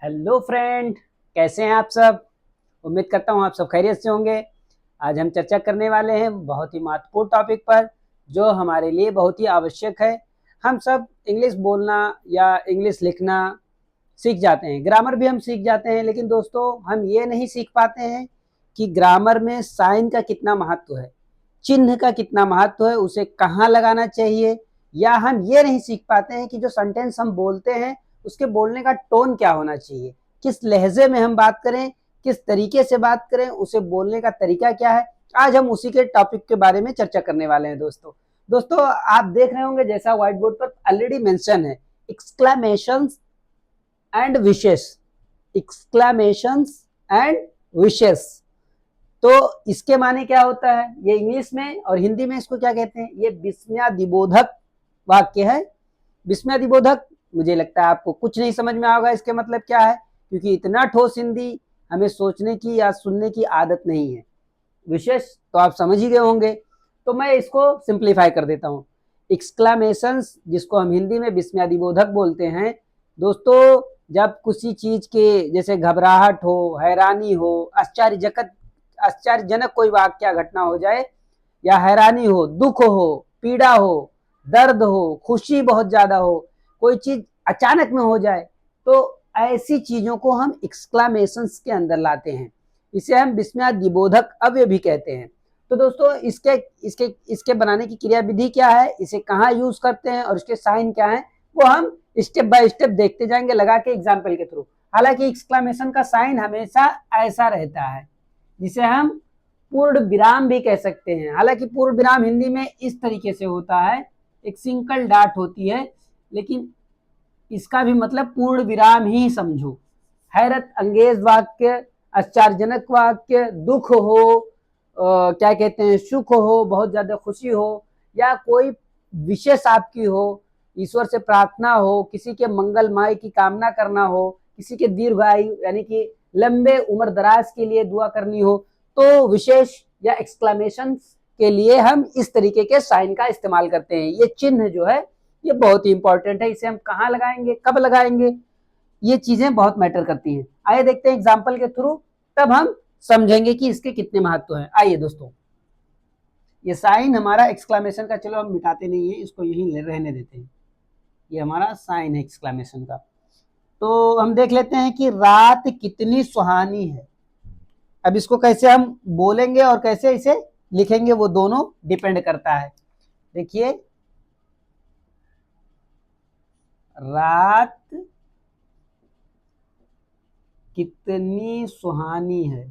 Hello friend, कैसे हैं आप सब। उम्मीद करता हूं आप सब खैरियत से होंगे। आज हम चर्चा करने वाले हैं बहुत ही महत्वपूर्ण टॉपिक पर, जो हमारे लिए बहुत ही आवश्यक है। हम सब इंग्लिश बोलना या इंग्लिश लिखना सीख जाते हैं, ग्रामर भी हम सीख जाते हैं, लेकिन दोस्तों हम ये नहीं सीख पाते हैं कि ग्रामर में साइन का कितना महत्व है, चिन्ह का कितना महत्व है, उसे कहाँ लगाना चाहिए। या हम ये नहीं सीख पाते हैं कि जो सेंटेंस हम बोलते हैं उसके बोलने का टोन क्या होना चाहिए, किस लहजे में हम बात करें, किस तरीके से बात करें, उसे बोलने का तरीका क्या है। आज हम उसी के टॉपिक के बारे में चर्चा करने वाले हैं दोस्तों। दोस्तों आप देख रहे होंगे, जैसा व्हाइट बोर्ड पर ऑलरेडी मेंशन है, एक्सक्लेमेशन एंड विशेष, एक्सक्लेमेशंस एंड विशेष। तो इसके माने क्या होता है, ये इंग्लिश में और हिंदी में इसको क्या कहते हैं, ये विस्मयादिबोधक वाक्य है। विस्मयादिबोधक, मुझे लगता है आपको कुछ नहीं समझ में आएगा इसके मतलब क्या है, क्योंकि इतना ठोस हिंदी हमें सोचने की या सुनने की आदत नहीं है। विशेष तो आप समझ ही गए होंगे, तो मैं इसको सिंप्लीफाई कर देता हूँ। एक्सक्लामेशंस, जिसको हम हिंदी में विस्मयादिबोधक बोलते हैं दोस्तों, जब किसी चीज के जैसे घबराहट हो, हैरानी हो, आश्चर्यजनक कोई वाक्य घटना हो जाए, या हैरानी हो, दुख हो, पीड़ा हो, दर्द हो, खुशी बहुत ज्यादा हो, कोई चीज अचानक में हो जाए, तो ऐसी चीजों को हम एक्सक्लामेशंस के अंदर लाते हैं। इसे हम विस्मयादिबोधक अव्यय भी कहते हैं। तो दोस्तों इसके इसके इसके बनाने की क्रिया विधि क्या है, इसे कहाँ यूज करते हैं और इसके साइन क्या है, वो हम स्टेप बाय स्टेप देखते जाएंगे लगा के एग्जाम्पल के थ्रू। हालांकि एक्सक्लामेशन का साइन हमेशा ऐसा रहता है, जिसे हम पूर्ण विराम भी कह सकते हैं। हालांकि पूर्ण विराम हिंदी में इस तरीके से होता है, एक सिंगल डॉट होती है, लेकिन इसका भी मतलब पूर्ण विराम ही समझो। हैरत अंगेज वाक्य, आश्चर्यजनक वाक्य, दुख हो, क्या कहते हैं, सुख हो, बहुत ज्यादा खुशी हो, या कोई विशेष आपकी हो, ईश्वर से प्रार्थना हो, किसी के मंगलमय की कामना करना हो, किसी के दीर्घायु यानी कि लंबे उम्र दराज के लिए दुआ करनी हो, तो विशेष या एक्सक्लेमेशन के लिए हम इस तरीके के साइन का इस्तेमाल करते हैं। ये चिन्ह जो है ये बहुत ही इंपॉर्टेंट है, इसे हम कहाँ लगाएंगे, कब लगाएंगे, ये चीजें बहुत मैटर करती हैं। आइए देखते हैं एग्जाम्पल के थ्रू, तब हम समझेंगे कि इसके कितने महत्व हैं। आइए दोस्तों, ये साइन हमारा एक्सक्लेमेशन का, चलो हम मिटाते नहीं है, इसको यहीं रहने देते हैं। ये हमारा साइन है एक्सक्लेमेशन का। तो हम देख लेते हैं कि रात कितनी सुहानी है। अब इसको कैसे हम बोलेंगे और कैसे इसे लिखेंगे, वो दोनों डिपेंड करता है। देखिए, रात कितनी सुहानी है।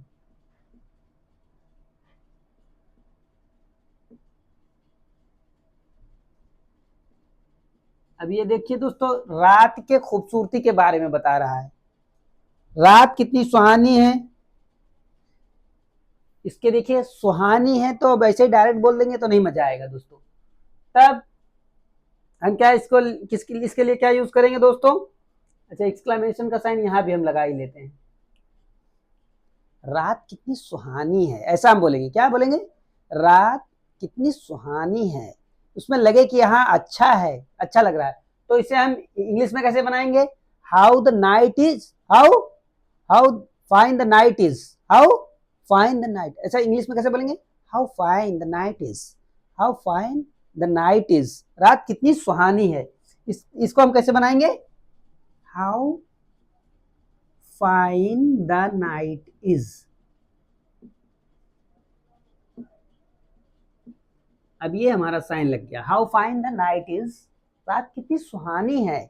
अब ये देखिए दोस्तों, रात के खूबसूरती के बारे में बता रहा है, रात कितनी सुहानी है। इसके देखिए सुहानी है, तो अब ऐसे ही डायरेक्ट बोल देंगे तो नहीं मजा आएगा दोस्तों। तब हम क्या इसको इसके लिए क्या यूज करेंगे दोस्तों। अच्छा, एक्सक्लेमेशन का साइन यहां भी हम लगा ही लेते हैं। रात कितनी सुहानी है, ऐसा हम बोलेंगे, क्या बोलेंगे, रात कितनी सुहानी है, उसमें लगे कि यहाँ अच्छा है, अच्छा लग रहा है। तो इसे हम इंग्लिश में कैसे बनाएंगे, how the night is, how how fine the night is, how fine the night, ऐसा इंग्लिश में कैसे बोलेंगे, how fine the night is, how fine the night is, रात कितनी सुहानी है। इसको हम कैसे बनाएंगे, how fine the night is. अब ये हमारा साइन लग गया, how fine the night is, रात कितनी सुहानी है।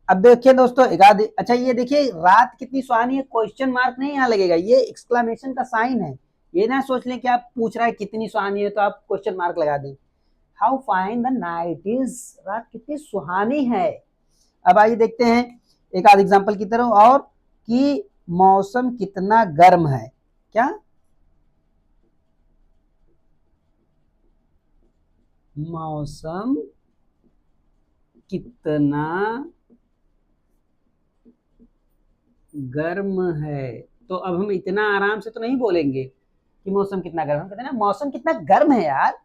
अब देखिए दोस्तों, एक आध, अच्छा ये देखिए, रात कितनी सुहानी है, क्वेश्चन मार्क नहीं यहाँ लगेगा, ये एक्सक्लेमेशन का साइन है। ये ना सोच लें कि आप पूछ रहा है कितनी सुहानी है तो आप क्वेश्चन मार्क लगा दें। How fine the night is, रात कितनी सुहानी है। अब आइए देखते हैं एक आध एग्जाम्पल की तरफ, और कि मौसम कितना गर्म है। क्या, मौसम कितना गर्म है। तो अब हम इतना आराम से तो नहीं बोलेंगे कि मौसम कितना गर्म है, कहते हैं ना मौसम कितना गर्म है यार,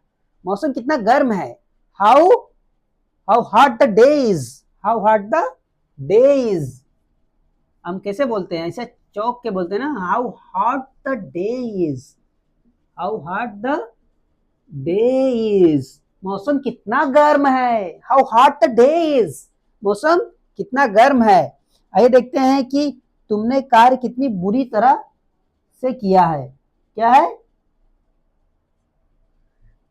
मौसम कितना गर्म है। How how hot the day is, how hot the day is, हम कैसे बोलते हैं, ऐसे चौक के बोलते हैं ना, how hot the day is, how hot the day is, मौसम कितना गर्म है, how hot the day is, मौसम कितना गर्म है। आइए देखते हैं कि तुमने कार्य कितनी बुरी तरह से किया है। क्या है,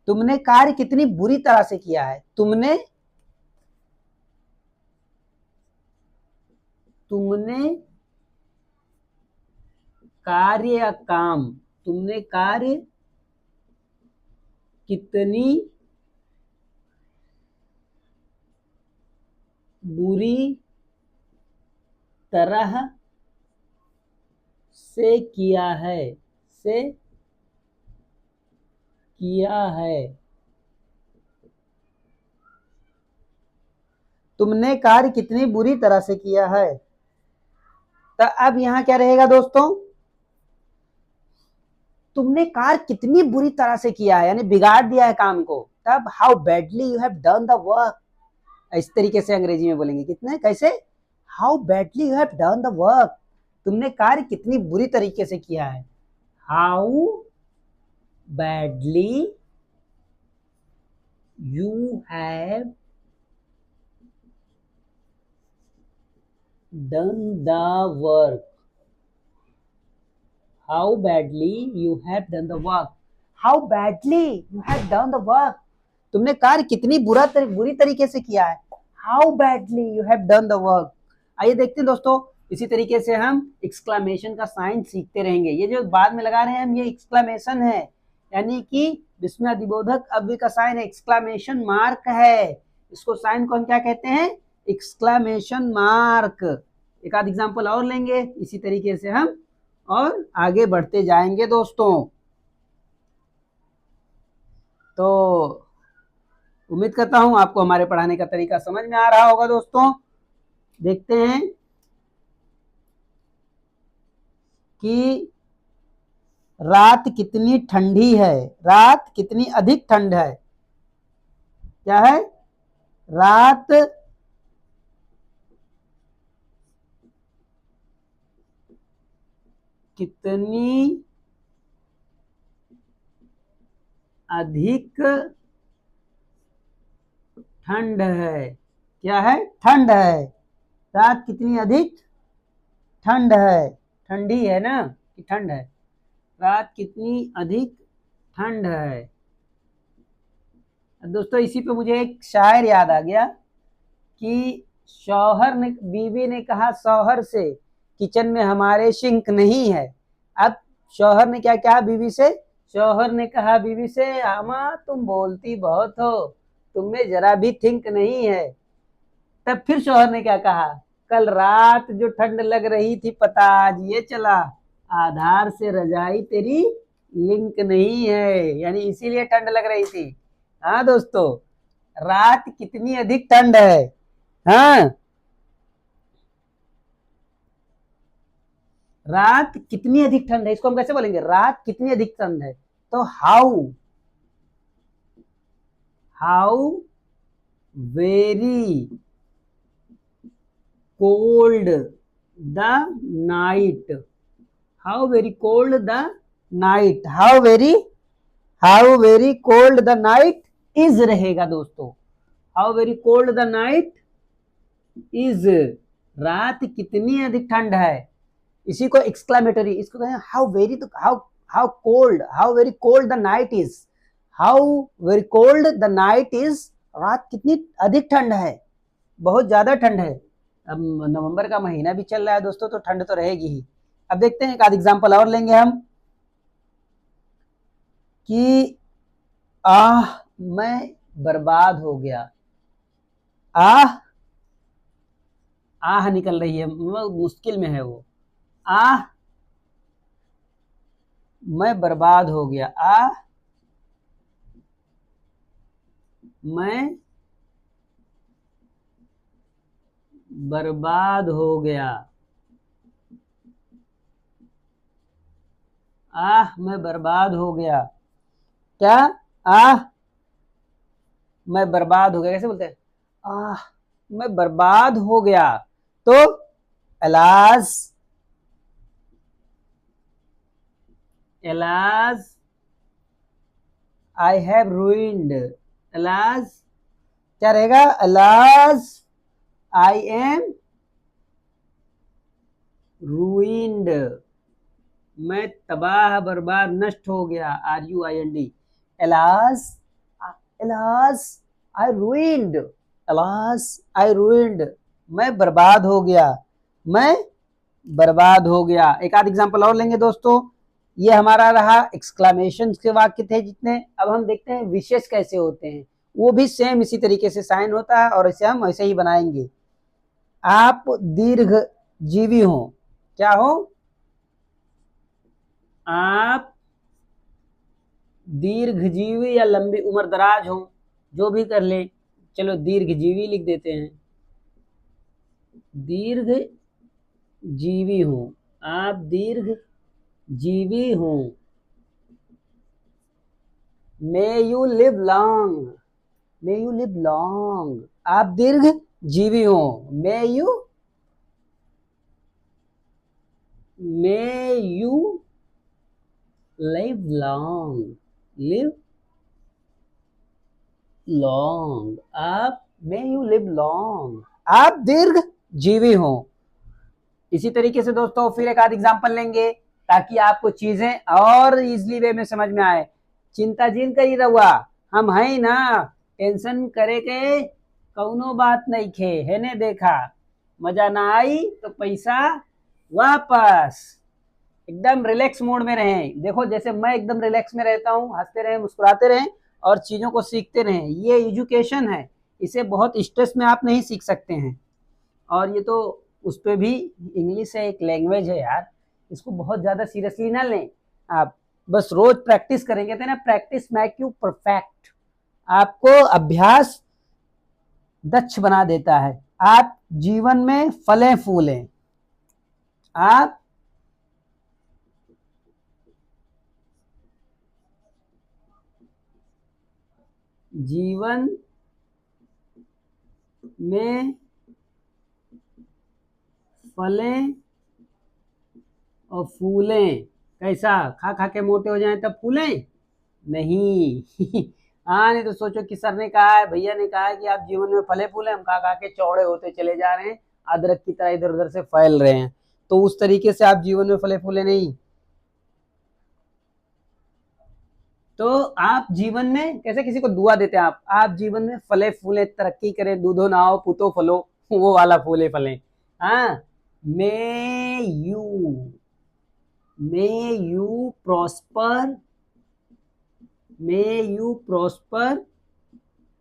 तुमने कार्य कितनी बुरी तरह से किया है। तुमने कार्य या काम, तुमने कार्य कितनी बुरी तरह से किया है, से किया है। तुमने कार्य कितनी बुरी तरह से किया है। तो अब यहां क्या रहेगा दोस्तों, तुमने कार्य कितनी बुरी तरह से किया है, यानी बिगाड़ दिया है काम को। तब how badly you have done the work, इस तरीके से अंग्रेजी में बोलेंगे। कितने, कैसे, how badly you have done the work, तुमने कार्य कितनी बुरी तरीके से किया है। How badly you have done the work, how badly you have done the work, how badly you have done the work, तुमने कार्य कितनी बुरी तरीके से किया है। How badly you have done the work. आइए देखते हैं दोस्तों, इसी तरीके से हम एक्सक्लेमेशन का साइन सीखते रहेंगे। ये जो बाद में लगा रहे हैं हम, ये एक्सक्लेमेशन है, यानी कि विस्मयादिबोधक अव्यय का साइन एक्सक्लेमेशन मार्क है। इसको साइन को हम क्या कहते हैं, एक्सक्लेमेशन मार्क। एक आध एग्जाम्पल और लेंगे, इसी तरीके से हम और आगे बढ़ते जाएंगे दोस्तों। तो उम्मीद करता हूं आपको हमारे पढ़ाने का तरीका समझ में आ रहा होगा दोस्तों। देखते हैं कि रात कितनी ठंडी है, रात कितनी अधिक ठंड है। क्या है, रात कितनी अधिक ठंड है। क्या है, ठंड है, रात कितनी अधिक ठंड है, ठंडी है ना कि ठंड है, रात कितनी अधिक ठंड है। दोस्तों इसी पे मुझे एक शायर याद आ गया कि शौहर ने, बीवी ने कहा शौहर से, किचन में हमारे सिंक नहीं है। अब शौहर ने क्या कहा बीवी से, शौहर ने कहा बीवी से, आमा तुम बोलती बहुत हो, तुमने जरा भी थिंक नहीं है। तब फिर शौहर ने क्या कहा, कल रात जो ठंड लग रही थी पता आज ये चला, आधार से रजाई तेरी लिंक नहीं है, यानी इसीलिए ठंड लग रही थी। हाँ दोस्तों, रात कितनी अधिक ठंड है। हाँ, रात कितनी अधिक ठंड है, इसको हम कैसे बोलेंगे, रात कितनी अधिक ठंड है। तो how very cold the night, how very cold the night, how very cold the night is रहेगा दोस्तों। How very cold the night is, रात कितनी अधिक ठंड है, इसी को एक्सक्लेमेटरी, इसको कहें हाउ वेरी, तो how cold, how very cold the night is, how very cold the night is, रात कितनी अधिक ठंड है, बहुत ज्यादा ठंड है। अब नवंबर का महीना भी चल रहा है दोस्तों, तो ठंड तो रहेगी ही। अब देखते हैं एक आध एग्जाम्पल और लेंगे हम कि मैं बर्बाद हो गया, आह निकल रही है, मुश्किल में है वो, मैं बर्बाद हो गया, मैं बर्बाद हो गया, मैं बर्बाद हो गया। क्या, मैं बर्बाद हो गया, कैसे बोलते हैं, मैं बर्बाद हो गया। तो alas, alas I have ruined, alas क्या रहेगा, alas I am ruined, मैं तबाह बर्बाद नष्ट हो गया, ruind, alas, alas I ruined, alas I ruined, मैं बर्बाद हो गया, मैं बर्बाद हो गया। एक आध एग्जांपल और लेंगे दोस्तों। ये हमारा रहा एक्सक्लामेशन के वाक्य थे जितने। अब हम देखते हैं विशेष कैसे होते हैं, वो भी सेम इसी तरीके से साइन होता है और इसे हम ऐसे ही बनाएंगे। आप दीर्घ जीवी हो, क्या हो, आप दीर्घजीवी या लंबी उम्र दराज हो, जो भी कर ले, चलो दीर्घजीवी लिख देते हैं, दीर्घ जीवी हो, आप दीर्घ जीवी हो। May you live long, may you live long, आप दीर्घ जीवी हो, may you live long, live long, आप मे यू लिव लॉन्ग, आप दीर्घ जीवी हो। इसी तरीके से दोस्तों फिर एक आध एग्जांपल लेंगे ताकि आपको चीजें और इजीली वे में समझ में आए। चिंता जिन करी रहुआ, हम है ना, टेंशन करे के कौनो बात नहीं खे, है ने देखा, मजा ना आई तो पैसा वापस, एकदम रिलैक्स मोड में रहें। देखो जैसे मैं एकदम रिलैक्स में रहता हूँ, हंसते रहें, मुस्कुराते रहें और चीजों को सीखते रहें। ये एजुकेशन है, इसे बहुत स्ट्रेस में आप नहीं सीख सकते हैं। और ये तो उस पर भी इंग्लिश है, एक लैंग्वेज है यार, इसको बहुत ज़्यादा सीरियसली ना लें आप, बस रोज प्रैक्टिस करेंगे तो ना, प्रैक्टिस मेक यू परफेक्ट, आपको अभ्यास दक्ष बना देता है। आप जीवन में फलें फूलें, आप जीवन में फलें और फूलें, कैसा, खा खा के मोटे हो जाएं तब फूलें नहीं। हाँ, नहीं तो सोचो कि सर ने कहा है, भैया ने कहा है कि आप जीवन में फले फूले, हम खा खा के चौड़े होते चले जा रहे हैं, अदरक की तरह इधर उधर से फैल रहे हैं, तो उस तरीके से आप जीवन में फले फूले नहीं। तो आप जीवन में कैसे किसी को दुआ देते हैं, आप जीवन में फले फूले, तरक्की करें, दूधो नाओ पुतो फलो, वो वाला फूले फले। हाँ, may you prosper, may you prosper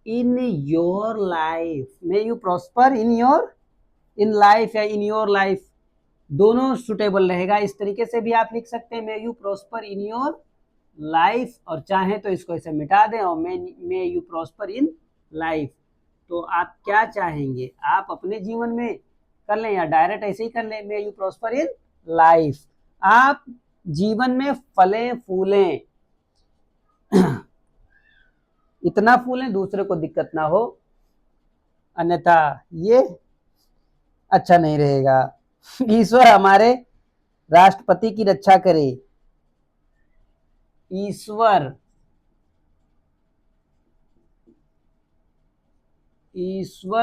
in your life, may you prosper in life या इन योर लाइफ, दोनों सुटेबल रहेगा। इस तरीके से भी आप लिख सकते हैं, may you prosper in your life, और चाहें तो इसको ऐसे मिटा दें और may you prosper in life. तो आप क्या चाहेंगे, आप अपने जीवन में कर लें या डायरेक्ट ऐसे ही कर लें, may you prosper in life, आप जीवन में फलें फूलें, इतना फूलें दूसरे को दिक्कत ना हो, अन्यथा ये अच्छा नहीं रहेगा। ईश्वर हमारे राष्ट्रपति की रक्षा करे, ईश्वर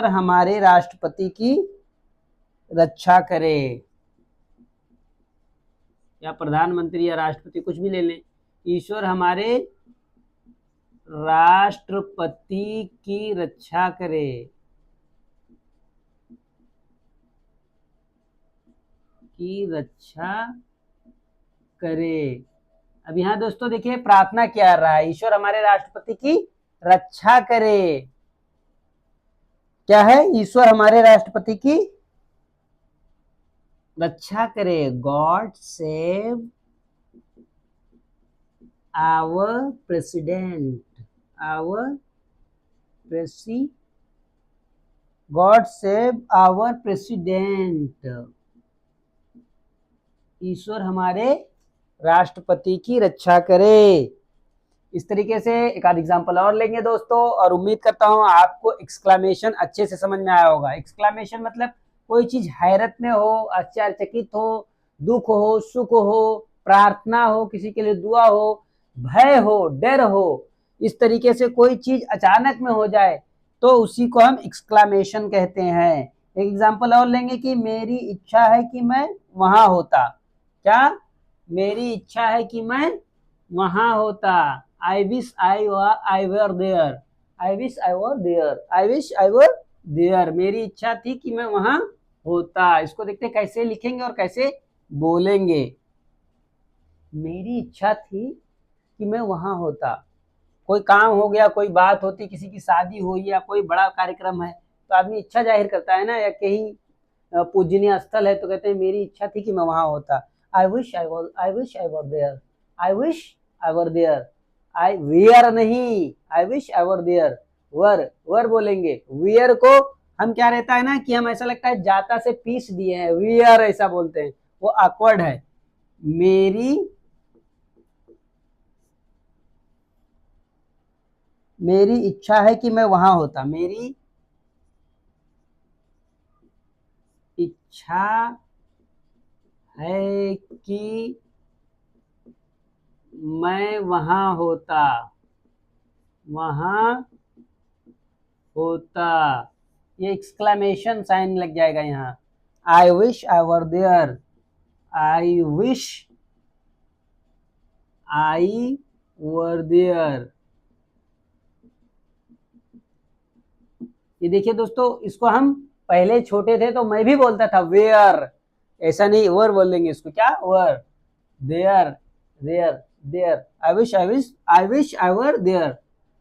हमारे राष्ट्रपति की रक्षा करे, या प्रधानमंत्री या राष्ट्रपति कुछ भी ले लें, ईश्वर हमारे राष्ट्रपति की रक्षा करे, की रक्षा करे। अब यहाँ दोस्तों देखिए प्रार्थना क्या रहा है, ईश्वर हमारे राष्ट्रपति की रक्षा करे, क्या है, ईश्वर हमारे राष्ट्रपति की रक्षा करे, God save our president, God save our president, ईश्वर हमारे राष्ट्रपति की रक्षा करे। इस तरीके से एक आध एग्जांपल और लेंगे दोस्तों, और उम्मीद करता हूं आपको एक्सक्लामेशन अच्छे से समझ में आया होगा। एक्सक्लामेशन मतलब कोई चीज हैरत में हो, आश्चर्यचकित हो, दुख हो, सुख हो, प्रार्थना हो, किसी के लिए दुआ हो, भय हो, डर हो, इस तरीके से कोई चीज अचानक में हो जाए तो उसी को हम एक्सक्लामेशन कहते हैं। एक एग्जांपल और लेंगे कि मेरी इच्छा है कि मैं वहां होता। क्या? मेरी इच्छा है कि मैं वहां होता। I wish I were there. I wish I were there. I wish I were there. मेरी इच्छा थी कि मैं वहां होता। इसको देखते हैं कैसे लिखेंगे और कैसे बोलेंगे। मेरी इच्छा थी कि मैं वहां होता। कोई काम हो गया, कोई बात होती, किसी की शादी हुई या कोई बड़ा कार्यक्रम है तो आदमी इच्छा जाहिर करता है ना, या कहीं पूजनीय स्थल है तो कहते हैं मेरी इच्छा थी कि मैं वहां होता। I wish I were there. I wish I were there. I were नहीं, I wish I were there. वर वर बोलेंगे। वियर को हम क्या रहता है ना कि हम ऐसा लगता है जाता से पीस दिए हैं, वियर ऐसा बोलते हैं, वो ऑकवर्ड है। मेरी इच्छा है कि मैं वहां होता। मेरी इच्छा है कि मैं वहां होता। वहां होता। ये एक्सक्लेमेशन साइन लग जाएगा यहाँ। I wish I were there. I wish I were there. ये देखिए दोस्तों, इसको हम पहले छोटे थे तो मैं भी बोलता था वेयर, ऐसा नहीं, वर बोल देंगे इसको। क्या? Were. There there there. I wish I were there.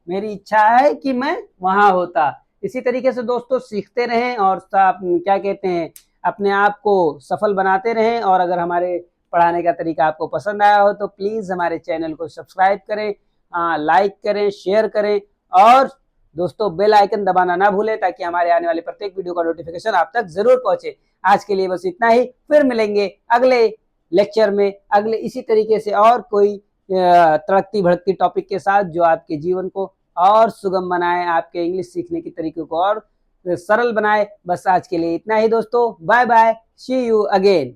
मेरी इच्छा है कि मैं वहां होता। इसी तरीके से दोस्तों सीखते रहें और क्या कहते हैं, अपने आप को सफल बनाते रहें। और अगर हमारे पढ़ाने का तरीका आपको पसंद आया हो तो प्लीज हमारे चैनल को सब्सक्राइब करें, लाइक करें, शेयर करें, और दोस्तों बेल आइकन दबाना ना भूलें ताकि हमारे आने वाले प्रत्येक वीडियो का नोटिफिकेशन आप तक जरूर पहुंचे। आज के लिए बस इतना ही, फिर मिलेंगे अगले लेक्चर में अगले इसी तरीके से और कोई तड़कती भड़कती टॉपिक के साथ जो आपके जीवन को और सुगम बनाए, आपके इंग्लिश सीखने के तरीके को और सरल बनाए। बस आज के लिए इतना ही दोस्तों, bye bye, see you again.